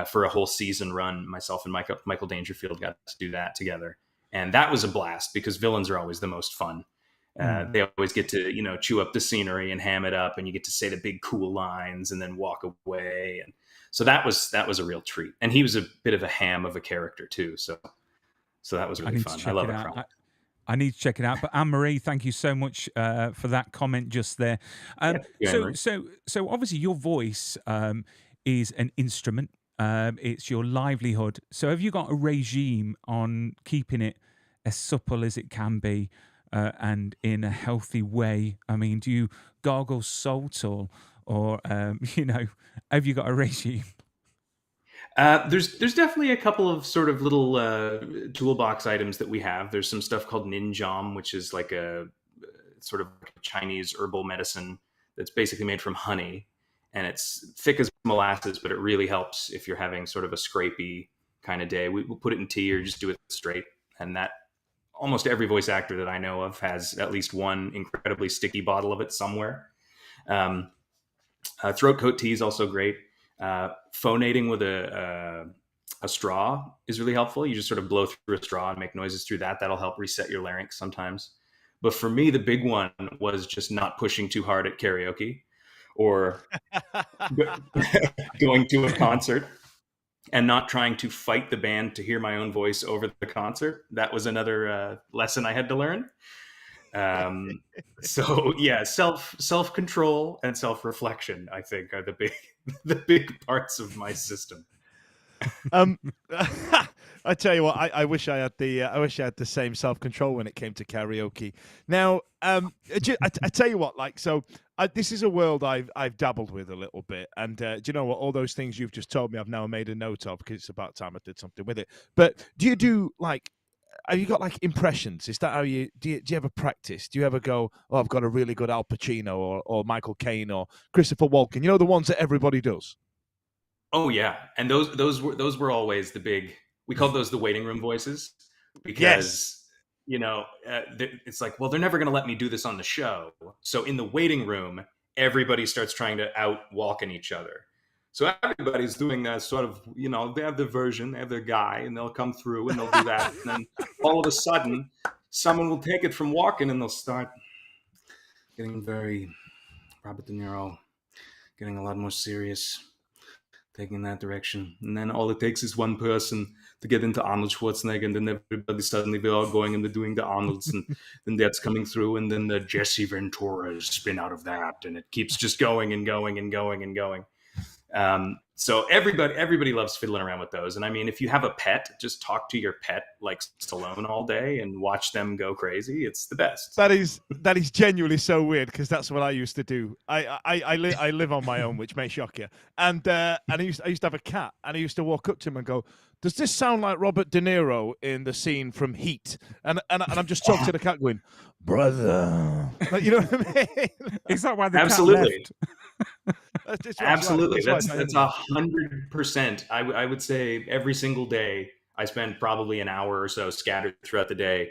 for a whole season run. Myself and Michael Dangerfield got to do that together. And that was a blast because villains are always the most fun. They always get to, chew up the scenery and ham it up, and you get to say the big cool lines and then walk away. And so that was a real treat. And he was a bit of a ham of a character too. So that was really fun. I love it. I need to check it out. But Anne-Marie, thank you so much for that comment just there. So obviously your voice is an instrument. It's your livelihood. So have you got a regime on keeping it as supple as it can be and in a healthy way? I mean, do you gargle salt or have you got a regime? There's definitely a couple of sort of little toolbox items that we have. There's some stuff called ninjam, which is like a sort of Chinese herbal medicine that's basically made from honey, and it's thick as molasses, but it really helps if you're having sort of a scrapey kind of day. We'll put it in tea or just do it straight, and that almost every voice actor that I know of has at least one incredibly sticky bottle of it somewhere. Throat coat tea is also great. Phonating with a straw is really helpful. You just sort of blow through a straw and make noises through that. That'll help reset your larynx sometimes. But for me, the big one was just not pushing too hard at karaoke or going to a concert and not trying to fight the band to hear my own voice over the concert. That was another lesson I had to learn. So yeah, self-control and self-reflection, I think, are the big parts of my system. I tell you what, I wish I had the same self-control when it came to karaoke. Now, I tell you what, this is a world I've dabbled with a little bit, and do you know what? All those things you've just told me, I've now made a note of because it's about time I did something with it. But do you do have you got impressions? Is that how do you ever practice? Do you ever go, oh, I've got a really good Al Pacino or Michael Caine or Christopher Walken? You know, the ones that everybody does. Oh yeah, and those were always the big We called those the waiting room voices because, it's like, well, they're never going to let me do this on the show. So in the waiting room, everybody starts trying to out-walk each other. So everybody's doing that sort of, they have their version, they have their guy, and they'll come through and they'll do that. And then all of a sudden, someone will take it from walking and they'll start getting very Robert De Niro, getting a lot more serious, taking that direction. And then all it takes is one person to get into Arnold Schwarzenegger, and then everybody suddenly, we're all going and they're doing the Arnolds, and then that's coming through, and then the Jesse Venturas spin out of that, and it keeps just going and going and going and going. So everybody loves fiddling around with those. And I mean, if you have a pet, just talk to your pet like Stallone all day and watch them go crazy. It's the best. That is genuinely so weird, because that's what I used to do. I live on my own, which may shock you. And I used to have a cat, and I used to walk up to him and go, "Does this sound like Robert De Niro in the scene from Heat?" And I'm just talking to the cat, going, "Brother," like, you know what I mean? Is that why the Absolutely. cat left? Absolutely. That's 100%. I would say every single day I spend probably an hour or so scattered throughout the day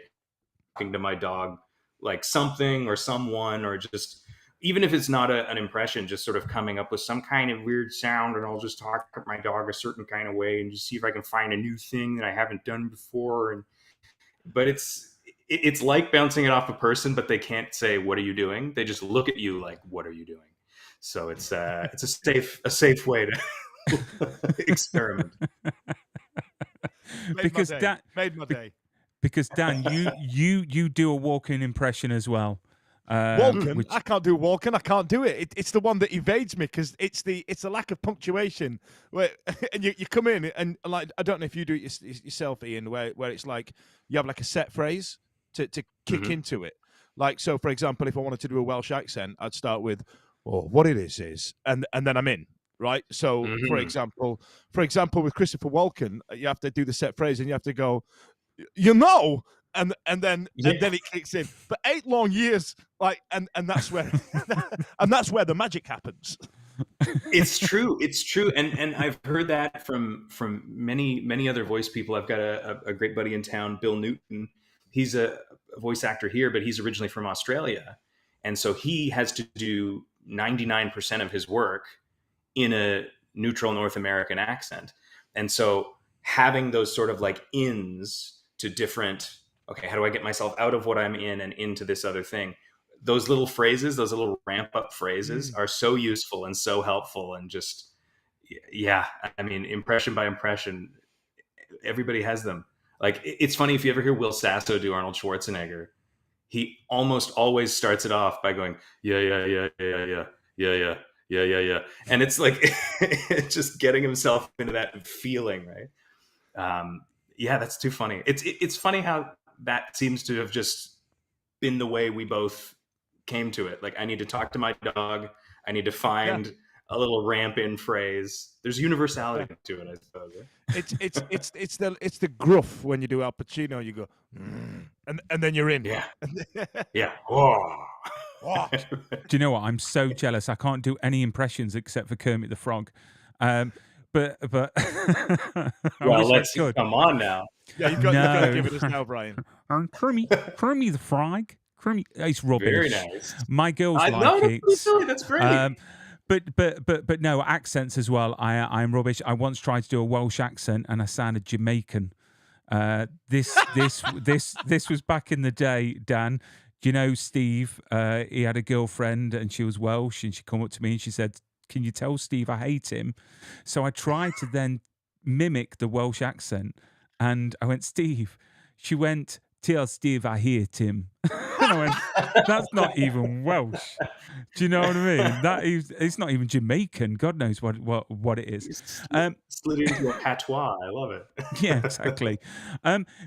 talking to my dog, like something or someone, or just, even if it's not an impression, just sort of coming up with some kind of weird sound, and I'll just talk to my dog a certain kind of way and just see if I can find a new thing that I haven't done before. But it's like bouncing it off a person, but they can't say, "What are you doing?" They just look at you like, "What are you doing?" So it's a safe way to experiment. Made my day. Because Dan, you do a Walken impression as well. Walken? I can't do Walken. I can't do it. It's the one that evades me, because it's the lack of punctuation. And you come in and, like, I don't know if you do it yourself, Ian, where it's like you have like a set phrase to kick into it. Like, so for example, if I wanted to do a Welsh accent, I'd start with, "Oh, what it is," and then I'm in, right? So for example, with Christopher Walken, you have to do the set phrase, and you have to go, and then it kicks in. For 8 long years, like, and that's where and that's where the magic happens. It's true, and I've heard that from many other voice people. I've got a great buddy in town, Bill Newton. He's a voice actor here, but he's originally from Australia, and so he has to do 99% of his work in a neutral North American accent. And so having those sort of like ins to different, okay, how do I get myself out of what I'm in and into this other thing? Those little phrases, those little ramp up phrases are so useful and so helpful. And just, yeah, I mean, impression by impression, everybody has them. Like, it's funny, if you ever hear Will Sasso do Arnold Schwarzenegger, he almost always starts it off by going, yeah. And it's like, just getting himself into that feeling, right? Yeah, that's too funny. It's funny how that seems to have just been the way we both came to it. Like, I need to talk to my dog. I need to find a little ramp in phrase. There's universality to it, I suppose. Right? It's the gruff when you do Al Pacino. You go, and then you're in. Yeah. Yeah. Whoa. Do you know what? I'm so jealous. I can't do any impressions except for Kermit the Frog. But well, let's come on now. Yeah, you've got to give it us now, Brian. Kermit the Frog. Kermit, it's rubbish. Very nice. My girls like it. That's great. But no, accents as well. I'm rubbish. I once tried to do a Welsh accent and I sounded Jamaican. This was back in the day, Dan. Do you know Steve? He had a girlfriend and she was Welsh, and she come up to me and she said, "Can you tell Steve I hate him?" So I tried to then mimic the Welsh accent, and I went, "Steve." She went, "Tell Steve I hate him." And I went, "That's not even Welsh." Do you know what I mean? It's not even Jamaican. God knows what it is. Slid into a patois. I love it. Yeah, exactly.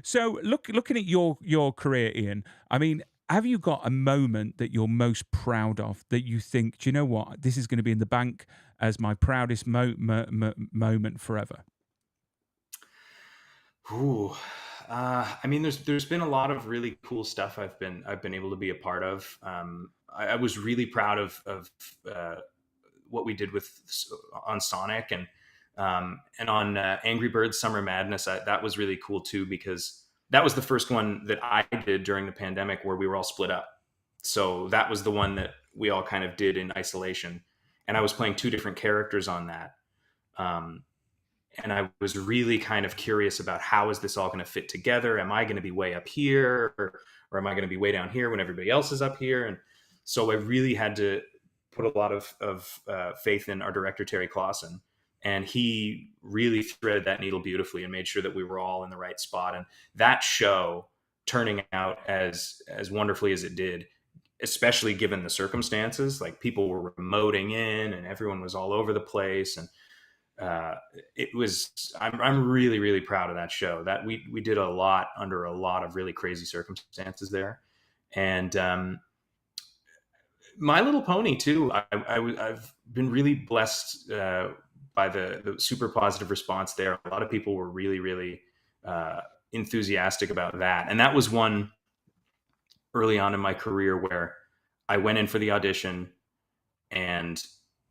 So looking at your career, Ian, I mean, have you got a moment that you're most proud of, that you think, do you know what, this is going to be in the bank as my proudest moment forever? Ooh. I mean, there's been a lot of really cool stuff I've been able to be a part of. I was really proud of what we did on Sonic, and And on Angry Birds Summer Madness, that was really cool too, because that was the first one that I did during the pandemic where we were all split up. So that was the one that we all kind of did in isolation. And I was playing two different characters on that. And I was really kind of curious about how is this all going to fit together? Am I going to be way up here, or am I going to be way down here when everybody else is up here? And so I really had to put a lot of faith in our director, Terry Clausen. And he really threaded that needle beautifully and made sure that we were all in the right spot. And that show turning out as wonderfully as it did, especially given the circumstances, like people were remoting in and everyone was all over the place. And I'm really, really proud of that show. That we did a lot under a lot of really crazy circumstances there. And My Little Pony too. I've been really blessed by the super positive response there. A lot of people were really, really enthusiastic about that. And that was one early on in my career where I went in for the audition and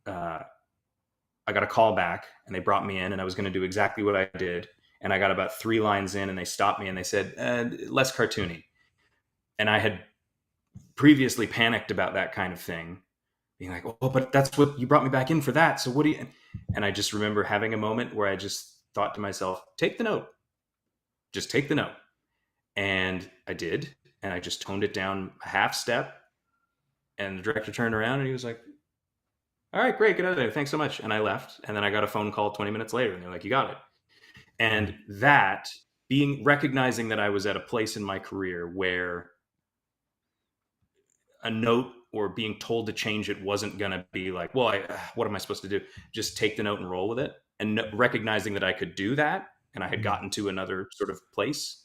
I got a call back and they brought me in and I was going to do exactly what I did. And I got about 3 lines in and they stopped me and they said, less cartoony. And I had previously panicked about that kind of thing, being like, oh, but that's what you brought me back in for that. So what do you, and I just remember having a moment where I just thought to myself, take the note, just take the note. And I did. And I just toned it down a half step. And the director turned around and he was like, all right, great, get out of there. Thanks so much. And I left. And then I got a phone call 20 minutes later and they're like, you got it. And that recognizing that I was at a place in my career where a note or being told to change it wasn't going to be like, well, what am I supposed to do? Just take the note and roll with it. And recognizing that I could do that and I had gotten to another sort of place,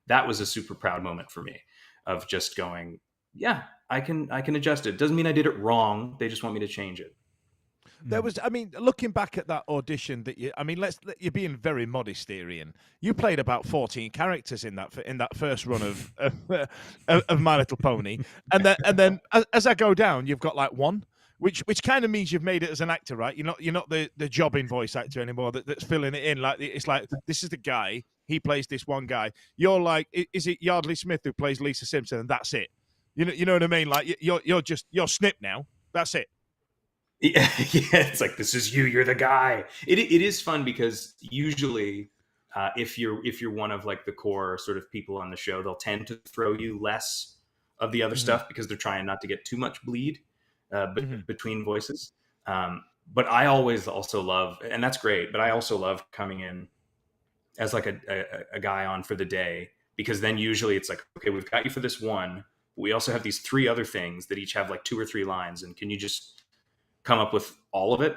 that was a super proud moment for me of just going, yeah, I can adjust it. Doesn't mean I did it wrong. They just want me to change it. There was, I mean, looking back at that audition that you're being very modest here, Ian. You played about 14 characters in that first run of My Little Pony, and then as I go down, you've got like one, which kind of means you've made it as an actor, right? You're not the jobbing voice actor anymore that's filling it in. Like it's like this is the guy, he plays this one guy. You're like, is it Yardley Smith who plays Lisa Simpson, and that's it? You know what I mean? Like you're Snip now. That's it. Yeah, it's like, this is you. You're the guy. It is fun because usually, if you're one of like the core sort of people on the show, they'll tend to throw you less of the other stuff because they're trying not to get too much bleed between voices. But I always also love, and that's great. But I also love coming in as like a guy on for the day, because then usually it's like, okay, we've got you for this one. But we also have these 3 other things that each have like 2 or 3 lines, and can you just come up with all of it?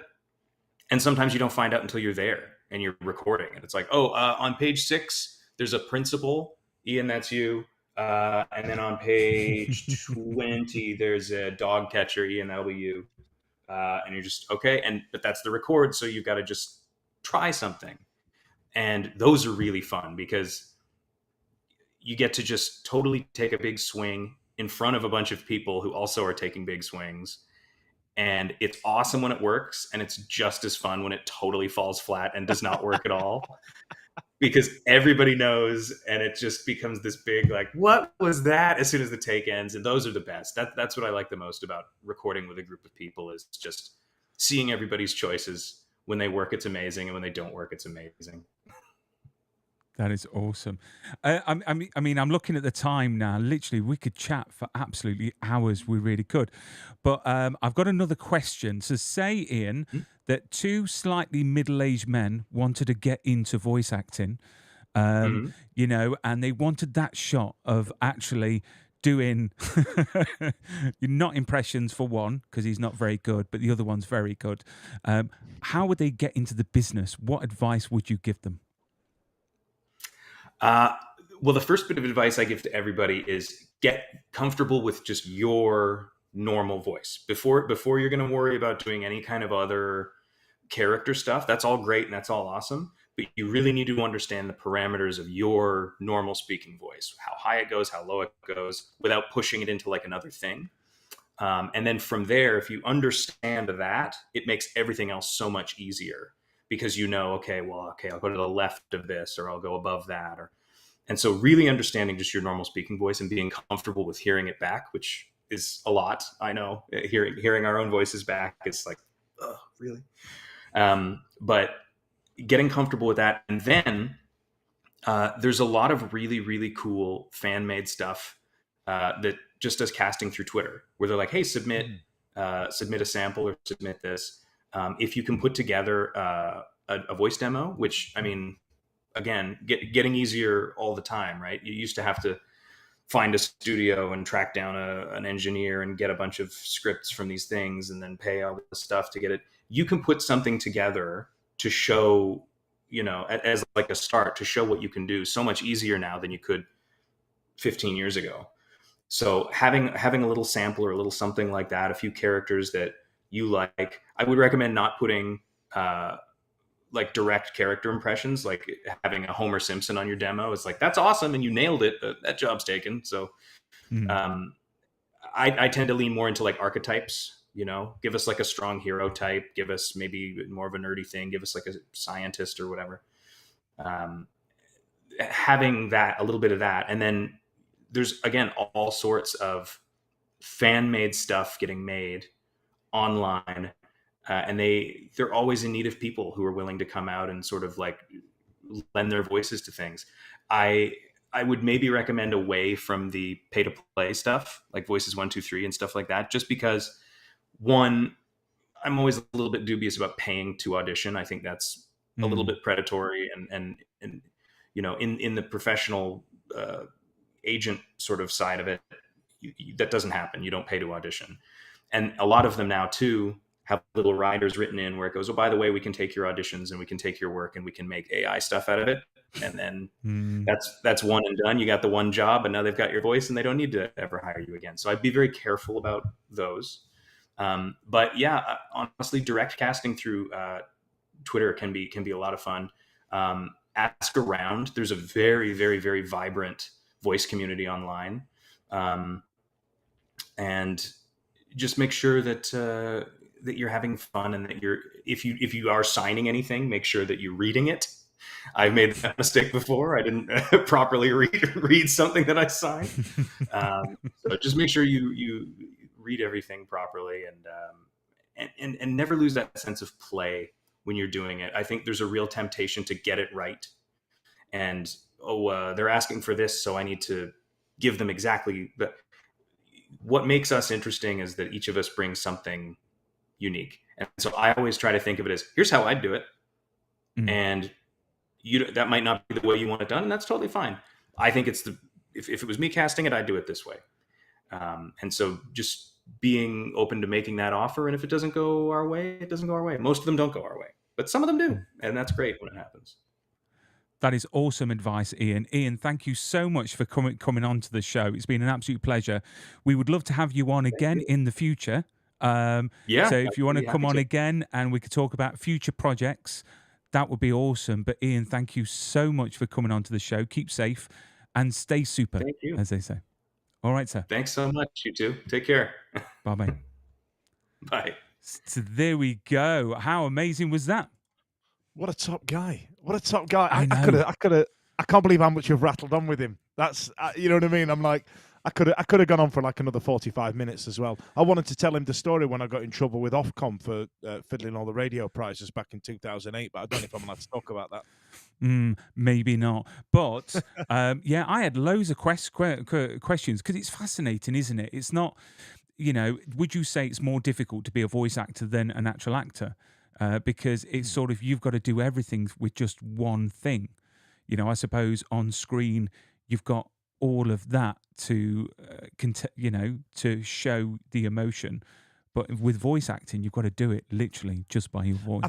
And sometimes you don't find out until you're there and you're recording, and it's like, on page 6 there's a principal, Ian, that's you, and then on page 20 there's a dog catcher, Ian, that'll be you, and you're just okay, but that's the record, so you've got to just try something. And those are really fun because you get to just totally take a big swing in front of a bunch of people who also are taking big swings. And it's awesome when it works, and it's just as fun when it totally falls flat and does not work at all, because everybody knows, and it just becomes this big, like, what was that, as soon as the take ends. And those are the best. That's what I like the most about recording with a group of people, is just seeing everybody's choices. When they work, it's amazing, and when they don't work, it's amazing. That is awesome. I mean, I'm looking at the time now. Literally, we could chat for absolutely hours. We really could. But I've got another question. So say, Ian, that 2 slightly middle-aged men wanted to get into voice acting, you know, and they wanted that shot of actually doing not impressions for one, because he's not very good, but the other one's very good. How would they get into the business? What advice would you give them? Well, the first bit of advice I give to everybody is get comfortable with just your normal voice before you're going to worry about doing any kind of other character stuff. That's all great and that's all awesome, but you really need to understand the parameters of your normal speaking voice, how high it goes, how low it goes, without pushing it into like another thing. And then from there, if you understand that, it makes everything else so much easier because okay, I'll go to the left of this, or I'll go above that. And so really understanding just your normal speaking voice and being comfortable with hearing it back, which is a lot. I know hearing our own voices back is like, oh, really? But getting comfortable with that. And then there's a lot of really, really cool fan-made stuff that just does casting through Twitter, where they're like, hey, submit a sample or submit this. If you can put together a voice demo, which, I mean, again, getting easier all the time, right? You used to have to find a studio and track down an engineer and get a bunch of scripts from these things and then pay all the stuff to get it. You can put something together to show, as like a start, to show what you can do so much easier now than you could 15 years ago. So having a little sample or a little something like that, a few characters that you like, I would recommend not putting like direct character impressions, like having a Homer Simpson on your demo. It's like, that's awesome and you nailed it, but that job's taken. So I tend to lean more into like archetypes. Give us like a strong hero type, give us maybe more of a nerdy thing, give us like a scientist or whatever. Having that, a little bit of that. And then there's, again, all sorts of fan-made stuff getting made online. And they're always in need of people who are willing to come out and sort of like lend their voices to things. I would maybe recommend away from the pay-to-play stuff, like Voices 1, 2, 3 and stuff like that, just because, one, I'm always a little bit dubious about paying to audition. I think that's a little bit predatory, and in the professional agent sort of side of it, that doesn't happen. You don't pay to audition. And a lot of them now too have little riders written in where it goes, oh, by the way, we can take your auditions and we can take your work and we can make AI stuff out of it. And then that's one and done. You got the one job and now they've got your voice and they don't need to ever hire you again. So I'd be very careful about those. But yeah, honestly, direct casting through Twitter can be a lot of fun. Ask around. There's a very, very, very vibrant voice community online. And just make sure that you're having fun and that if you are signing anything, make sure that you're reading it. I've made that mistake before. I didn't properly read something that I signed. So just make sure you read everything properly and never lose that sense of play when you're doing it. I think there's a real temptation to get it right. And, they're asking for this, so I need to give them exactly. But what makes us interesting is that each of us brings something unique. And so I always try to think of it as, here's how I'd do it. And that might not be the way you want it done, and that's totally fine. I think if it was me casting it, I'd do it this way. And so just being open to making that offer. And if it doesn't go our way, it doesn't go our way. Most of them don't go our way, but some of them do. And that's great when it happens. That is awesome advice, Ian. Ian, thank you so much for coming on to the show. It's been an absolute pleasure. We would love to have you on again in the future. So if you want to come on again and we could talk about future projects, that would be awesome. But Ian, thank you so much for coming on to the show. Keep safe and stay super, thank you, as they say. All right, sir. Thanks so much. You too. Take care. Bye-bye. Bye. So there we go. How amazing was that? What a top guy! What a top guy! I can't believe how much you've rattled on with him. That's you know what I mean. I'm like, I could have gone on for like another 45 minutes as well. I wanted to tell him the story when I got in trouble with Ofcom for fiddling all the radio prizes back in 2008, but I don't know if I'm allowed to talk about that. Maybe not. But yeah, I had loads of questions because it's fascinating, isn't it? It's not, would you say it's more difficult to be a voice actor than an actual actor? Because it's sort of, you've got to do everything with just one thing. I suppose on screen, you've got all of that to, to show the emotion. But with voice acting, you've got to do it literally just by your voice. I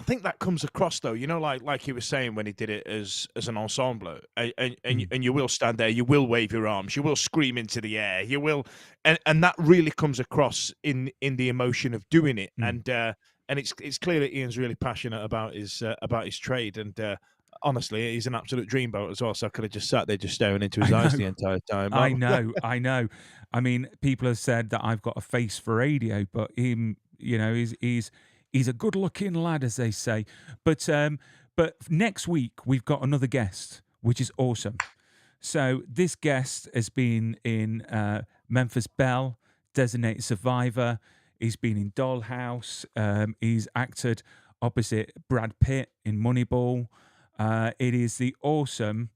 think that comes across though, like he was saying when he did it as an ensemble, and you will stand there, you will wave your arms, you will scream into the air, you will, and that really comes across in the emotion of doing it, and it's clear that Ian's really passionate about his trade, and Honestly, he's an absolute dreamboat as well. So I could have just sat there just staring into his eyes the entire time. I know. I mean, people have said that I've got a face for radio, but him, he's a good-looking lad, as they say. But next week we've got another guest, which is awesome. So this guest has been in Memphis Belle, Designated Survivor. He's been in Dollhouse. He's acted opposite Brad Pitt in Moneyball. It is the awesome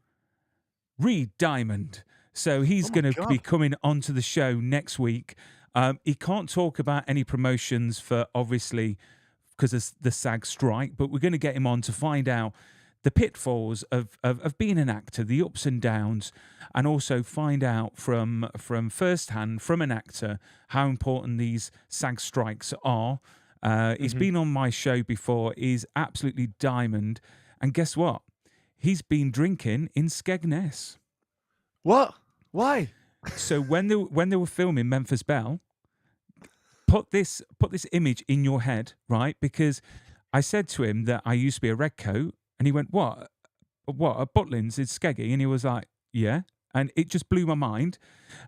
Reed Diamond. So he's going to be coming onto the show next week. He can't talk about any promotions for, obviously, because of the SAG strike, but we're going to get him on to find out the pitfalls of being an actor, the ups and downs, and also find out from firsthand, from an actor, how important these SAG strikes are. He's been on my show before. He's absolutely diamond. And guess what? He's been drinking in Skegness. What? Why? So when they were filming Memphis Belle, put this image in your head, right? Because I said to him that I used to be a redcoat, and he went, "What? At Butlins in Skeggy?" And he was like, "Yeah." And it just blew my mind.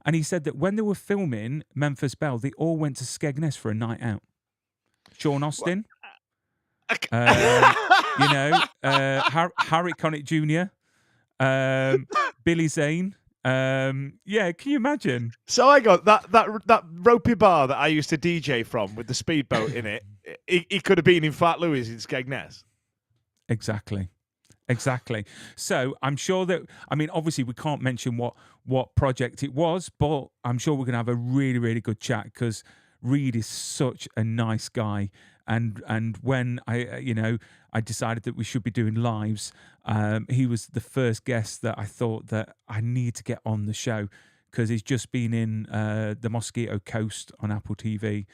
And he said that when they were filming Memphis Belle, they all went to Skegness for a night out. Sean Austin. Harry Connick Jr., Billy Zane. Can you imagine? So I got that ropey bar that I used to DJ from with the speedboat in it. He could have been in Fat Louis in Skegness. Exactly. So I'm sure that, obviously we can't mention what project it was, but I'm sure we're going to have a really, really good chat because Reed is such a nice guy. And when I decided that we should be doing lives, he was the first guest that I thought that I need to get on the show because he's just been in The Mosquito Coast on Apple TV.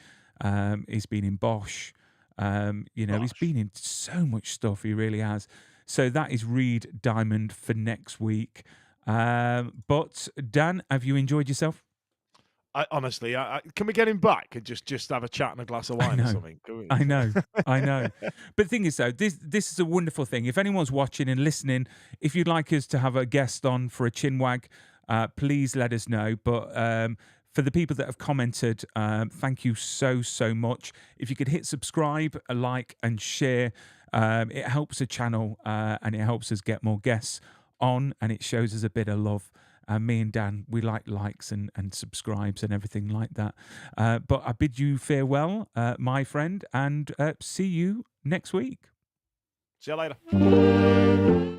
He's been in Bosch. He's been in so much stuff. He really has. So that is Reed Diamond for next week. But Dan, have you enjoyed yourself? Honestly, can we get him back and just have a chat and a glass of wine or something? I know. But the thing is, though, this is a wonderful thing. If anyone's watching and listening, if you'd like us to have a guest on for a chinwag, please let us know. But for the people that have commented, thank you so much. If you could hit subscribe, like, and share, it helps the channel and it helps us get more guests on, and it shows us a bit of love. Me and Dan, we like likes and subscribes and everything like that. But I bid you farewell, my friend, and see you next week. See you later.